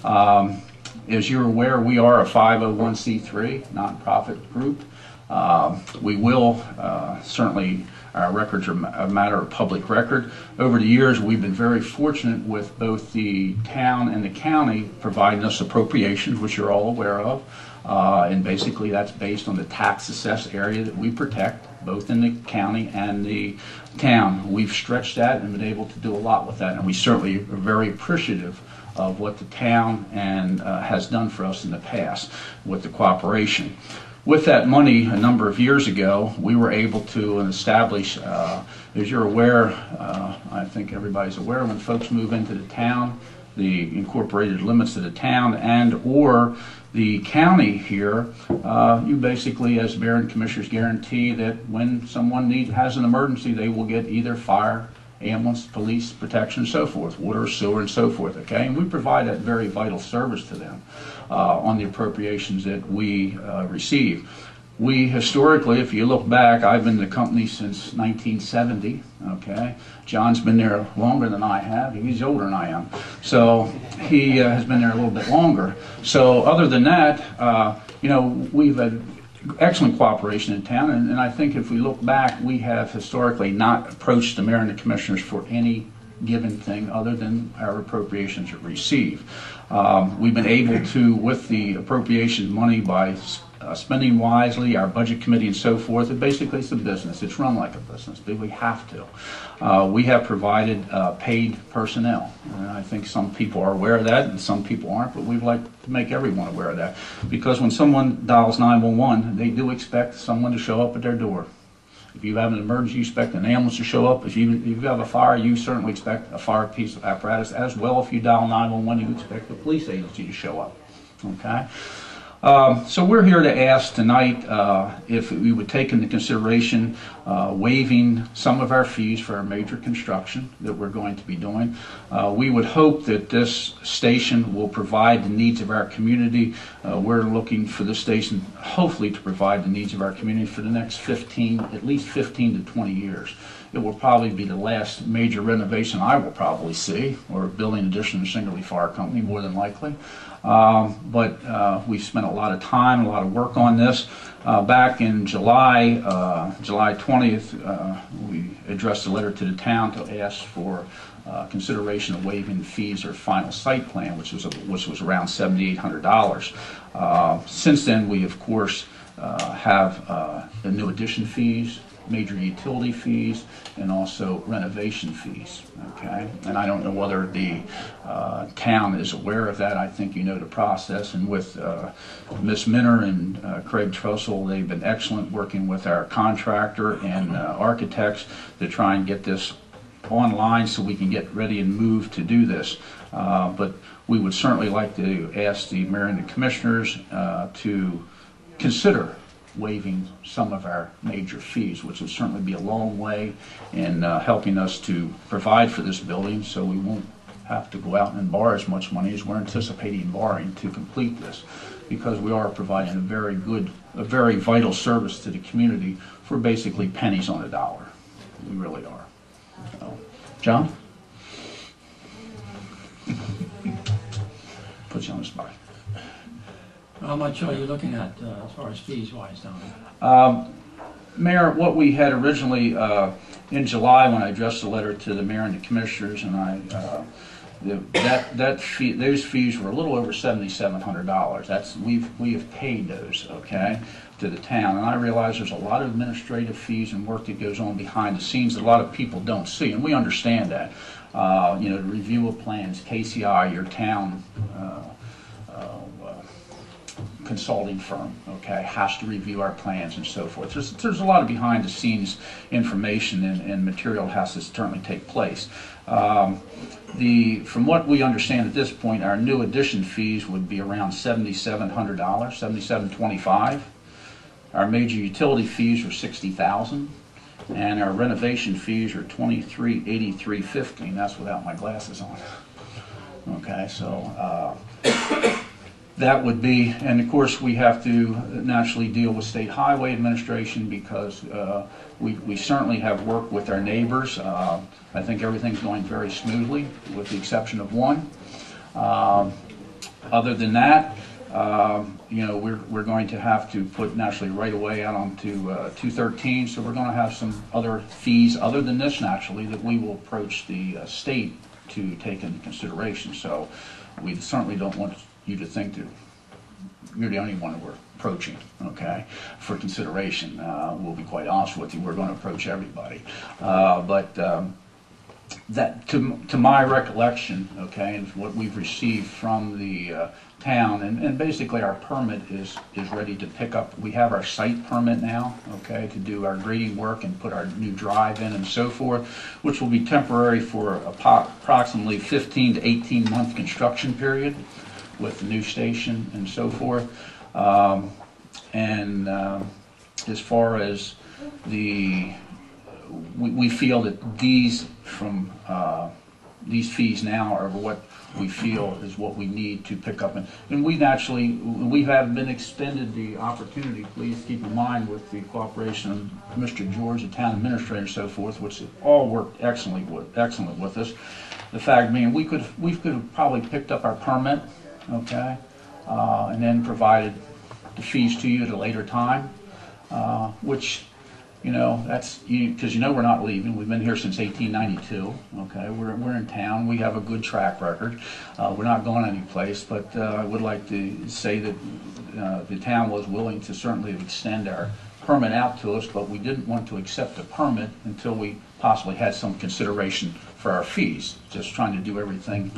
As you're aware, we are a 501c3 nonprofit group. We will certainly, our records are a matter of public record. Over the years, we've been very fortunate with both the town and the county providing us appropriations, which you're all aware of. And basically that's based on the tax assessed area that we protect, both in the county and the town. We've stretched that and been able to do a lot with that, and we certainly are very appreciative of what the town and has done for us in the past with the cooperation. With that money, a number of years ago, we were able to establish, as you're aware, I think everybody's aware, when folks move into the town, the incorporated limits of the town and or the county here, you basically, as mayor and commissioners, guarantee that when someone has an emergency, they will get either fire, ambulance, police protection, and so forth, water, sewer, and so forth, okay? And we provide that very vital service to them on the appropriations that we receive. We historically, if you look back, I've been in the company since 1970, okay? John's been there longer than I have. He's older than I am. So he has been there a little bit longer. So other than that, you know, we've had excellent cooperation in town, and I think if we look back, we have historically not approached the mayor and the commissioners for any given thing other than our appropriations that we receive. We've been able to, with the appropriation money, by spending wisely, our budget committee and so forth, it basically it's a business. It's run like a business, but we have to. We have provided paid personnel, and I think some people are aware of that and some people aren't, but we'd like to make everyone aware of that, because when someone dials 911, they do expect someone to show up at their door. If you have an emergency, you expect an ambulance to show up. If you have a fire, you certainly expect a fire piece of apparatus. As well, if you dial 911, you expect the police agency to show up. Okay? So we're here to ask tonight if we would take into consideration waiving some of our fees for our major construction that we're going to be doing. We would hope that this station will provide the needs of our community. We're looking for this station hopefully to provide the needs of our community for the next at least 15 to 20 years. It will probably be the last major renovation I will probably see, or building addition to Singley Fire Company, more than likely. But we've spent a lot of time, a lot of work on this. Back in July 20th, we addressed a letter to the town to ask for consideration of waiving the fees or final site plan, which was around $7,800. Since then, we of course have the new addition fees, major utility fees, and also renovation fees, okay? And I don't know whether the town is aware of that. I think you know the process, and with Ms. Minner and Craig Trussell, they've been excellent working with our contractor and architects to try and get this online so we can get ready and move to do this. But we would certainly like to ask the mayor and the commissioners to consider waiving some of our major fees, which would certainly be a long way in helping us to provide for this building, so we won't have to go out and borrow as much money as we're anticipating borrowing to complete this, because we are providing a very vital service to the community for basically pennies on a dollar. We really are. So, John? Put you on the spot. How much are you looking at as far as fees-wise down there? Mayor, what we had originally in July, when I addressed the letter to the mayor and the commissioners, and those fees were a little over $7,700. We have paid those, okay, to the town, and I realize there's a lot of administrative fees and work that goes on behind the scenes that a lot of people don't see, and we understand that. You know, the review of plans, KCI, your town consulting firm, okay, has to review our plans and so forth. There's a lot of behind the scenes information and material has to certainly take place. From what we understand at this point, our new addition fees would be around $7,700, $7,725. Our major utility fees are $60,000, and our renovation fees are $23,8350, and that's without my glasses on. Okay, so that would be, and of course we have to naturally deal with State Highway Administration, because we certainly have worked with our neighbors. I think everything's going very smoothly with the exception of one. Other than that, you know, we're going to have to put naturally right away out onto 213, so we're going to have some other fees other than this naturally that we will approach the state to take into consideration. So we certainly don't want you to think that you're the only one that we're approaching, okay, for consideration. We'll be quite honest with you, we're going to approach everybody. But that, to my recollection, okay, and what we've received from the town, and basically our permit is ready to pick up. We have our site permit now, okay, to do our grading work and put our new drive in and so forth, which will be temporary for approximately 15 to 18 month construction period with the new station and so forth. As far as we feel that these fees now are what we feel is what we need to pick up. And we have been extended the opportunity, please keep in mind, with the cooperation of Mr. George, the town administrator and so forth, which all worked excellent with us. The fact being, we could have probably picked up our permit, okay, and then provided the fees to you at a later time, which, you know, that's because you know we're not leaving. We've been here since 1892. Okay, we're in town. We have a good track record. We're not going anyplace. But I would like to say that the town was willing to certainly extend our permit out to us, but we didn't want to accept the permit until we possibly had some consideration for our fees. Just trying to do everything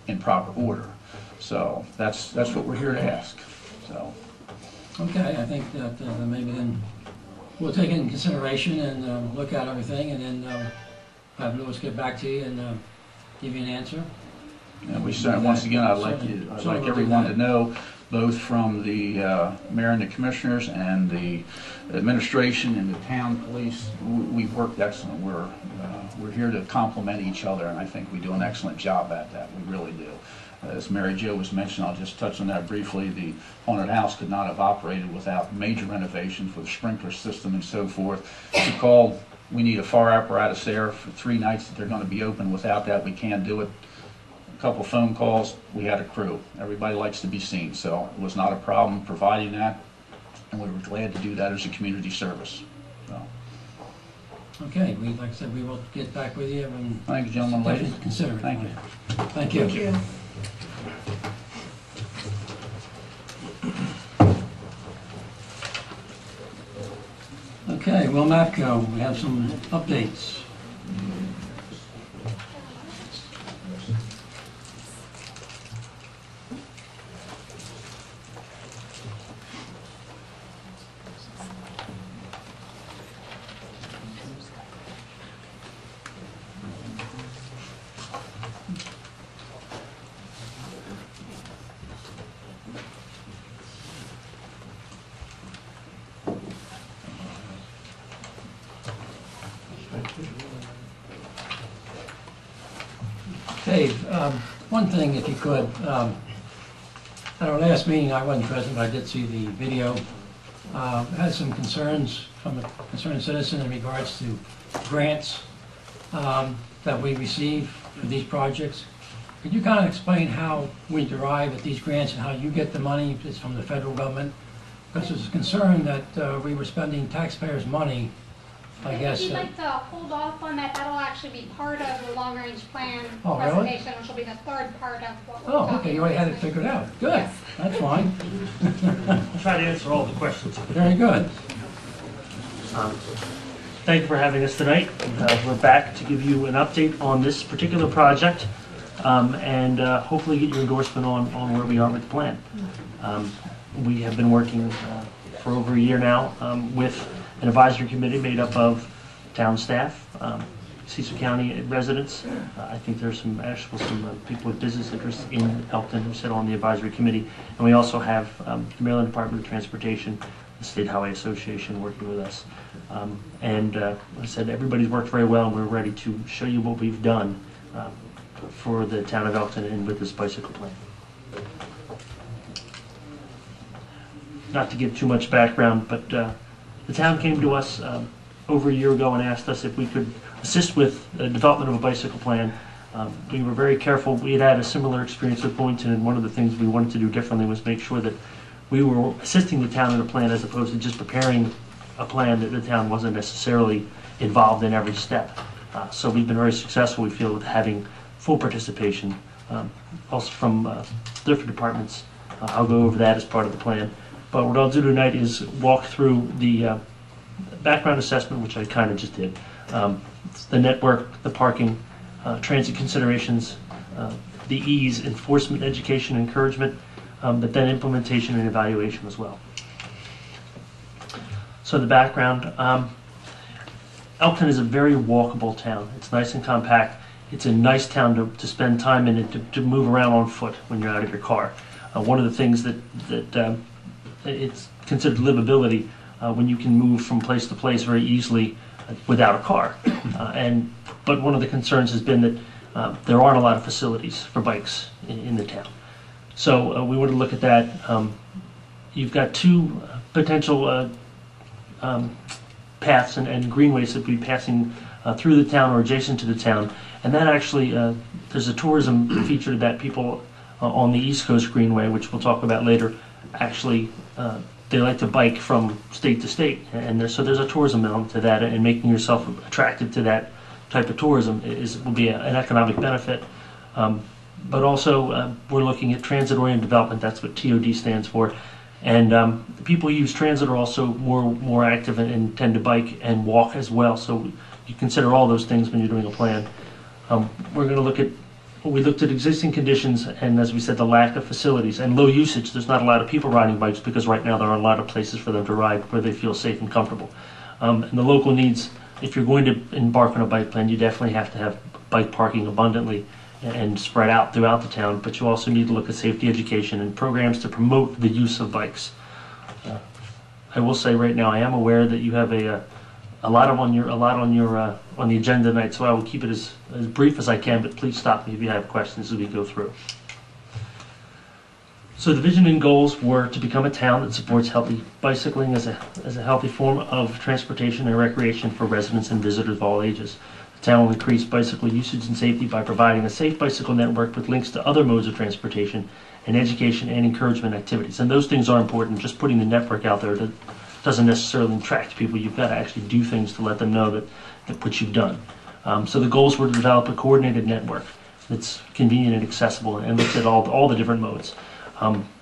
in proper order. So that's what we're here to ask. So. Okay, I think that maybe then we'll take it in consideration and look at everything, and then have Louis get back to you and give you an answer. And we certainly, once again, I'd like everyone to know, both from the mayor and the commissioners and the administration and the town police, we've worked excellent. We're here to complement each other, and I think we do an excellent job at that. We really do. As Mary Jo was mentioned, I'll just touch on that briefly. The haunted house could not have operated without major renovations with sprinkler system and so forth. She called, we need a fire apparatus there for 3 nights that they're going to be open. Without that, we can't do it. A couple phone calls, we had a crew. Everybody likes to be seen, so it was not a problem providing that, and we were glad to do that as a community service. So. Okay, like I said, we will get back with you and thank you, gentlemen, ladies. Consider it. Thank you. Thank you. Thank you. Okay, well, Matco, we have some updates. Dave, one thing, if you could, at our last meeting, I wasn't present, but I did see the video. Had some concerns from a concerned citizen in regards to grants that we receive for these projects. Could you kind of explain how we derive at these grants and how you get the money? If it's from the federal government? Because there's a concern that we were spending taxpayers' money, I guess. If you'd like to hold off on that, that'll actually be part of the long-range plan Oh, really? presentation, which will be the third part of what we're Oh, talking okay, you already had it about. figured out. Good, Yes. that's fine. I'll try to answer all the questions. Very good. Thank you for having us tonight. We're back to give you an update on this particular project and hopefully get your endorsement on where we are with the plan. We have been working for over a year now with an advisory committee made up of town staff, Cecil County residents. I think there's some people with business interests in Elkton who sit on the advisory committee. And we also have the Maryland Department of Transportation, the State Highway Association working with us. Like I said, everybody's worked very well, and we're ready to show you what we've done for the town of Elkton and with this bicycle plan. Not to give too much background, but the town came to us over a year ago and asked us if we could assist with the development of a bicycle plan We were very careful. We had a similar experience with Boynton, and one of the things we wanted to do differently was make sure that we were assisting the town in a plan as opposed to just preparing a plan that the town wasn't necessarily involved in every step. So we've been very successful, we feel, with having full participation, also from different departments. I'll go over that as part of the plan. But what I'll do tonight is walk through the background assessment, which I kind of just did. The network, the parking, transit considerations, the ease, enforcement, education, encouragement, but then implementation and evaluation as well. So the background, Elkton is a very walkable town. It's nice and compact. It's a nice town to spend time in and to move around on foot when you're out of your car. One of the things that it's considered livability when you can move from place to place very easily without a car. But one of the concerns has been that there aren't a lot of facilities for bikes in the town. So we want to look at that. You've got two potential paths and greenways that will be passing through the town or adjacent to the town. And that actually, there's a tourism feature that people on the East Coast Greenway, which we'll talk about later, actually they like to bike from state to state. And so there's a tourism element to that, and making yourself attractive to that type of tourism will be an economic benefit. But also, we're looking at transit-oriented development. That's what TOD stands for. And the people who use transit are also more active and tend to bike and walk as well. So you consider all those things when you're doing a plan. We're going to look at, we looked at existing conditions and, as we said, the lack of facilities and low usage. There's not a lot of people riding bikes because right now there aren't a lot of places for them to ride where they feel safe and comfortable. And the local needs, if you're going to embark on a bike plan, you definitely have to have bike parking abundantly and spread out throughout the town, but you also need to look at safety education and programs to promote the use of bikes. I will say right now, I am aware that you have a lot on the agenda tonight, so I will keep it as brief as I can, but please stop me if you have questions as we go through. So the vision and goals were to become a town that supports healthy bicycling as a healthy form of transportation and recreation for residents and visitors of all ages. The town will increase bicycle usage and safety by providing a safe bicycle network with links to other modes of transportation and education and encouragement activities. And those things are important. Just putting the network out there doesn't necessarily attract people. You've got to actually do things to let them know that what you've done. So the goals were to develop a coordinated network that's convenient and accessible and looks at all the different modes.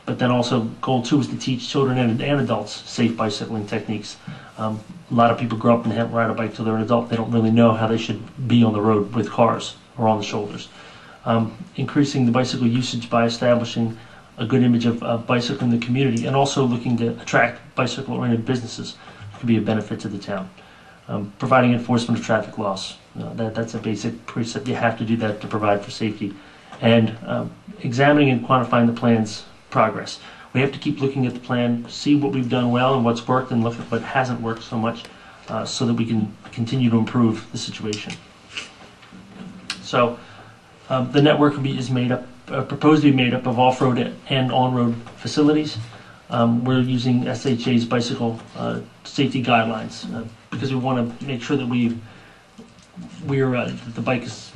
But then also goal 2 is to teach children and adults safe bicycling techniques. A lot of people grow up and haven't ride a bike till they're an adult. They don't really know how they should be on the road with cars or on the shoulders. Increasing the bicycle usage by establishing a good image of bicycling in the community, and also looking to attract bicycle-oriented businesses could be a benefit to the town. Providing enforcement of traffic laws. That's a basic precept. You have to do that to provide for safety. And examining and quantifying the plan's progress. We have to keep looking at the plan, see what we've done well and what's worked, and look at what hasn't worked so much so that we can continue to improve the situation. So the network is proposed to be made up of off-road and on-road facilities. We're using SHA's bicycle safety guidelines because we want to make sure that the bike is,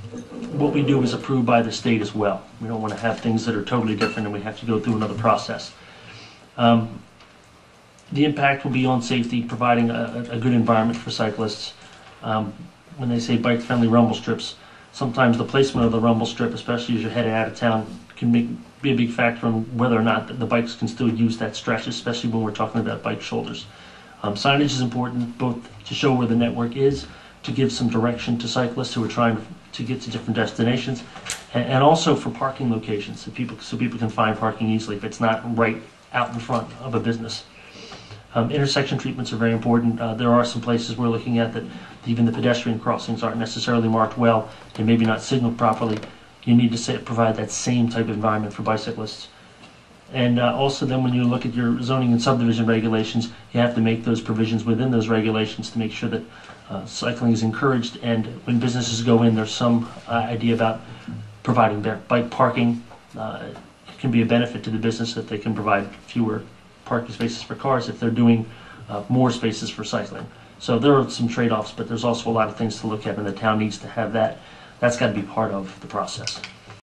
what we do is approved by the state as well. We don't want to have things that are totally different and we have to go through another process. The impact will be on safety, providing a good environment for cyclists. When they say bike-friendly rumble strips, sometimes the placement of the rumble strip, especially as you're headed out of town, can be a big factor on whether or not the bikes can still use that stretch, especially when we're talking about bike shoulders. Signage is important, both to show where the network is, to give some direction to cyclists who are trying to get to different destinations, and also for parking locations, so people can find parking easily if it's not right out in front of a business. Intersection treatments are very important. There are some places we're looking at that even the pedestrian crossings aren't necessarily marked well and maybe not signaled properly. You need to provide that same type of environment for bicyclists. And also then when you look at your zoning and subdivision regulations, you have to make those provisions within those regulations to make sure that cycling is encouraged, and when businesses go in, there's some idea about providing bike parking. It can be a benefit to the business that they can provide fewer parking spaces for cars if they're doing more spaces for cycling. So there are some trade-offs, but there's also a lot of things to look at, and the town needs to have that. That's got to be part of the process.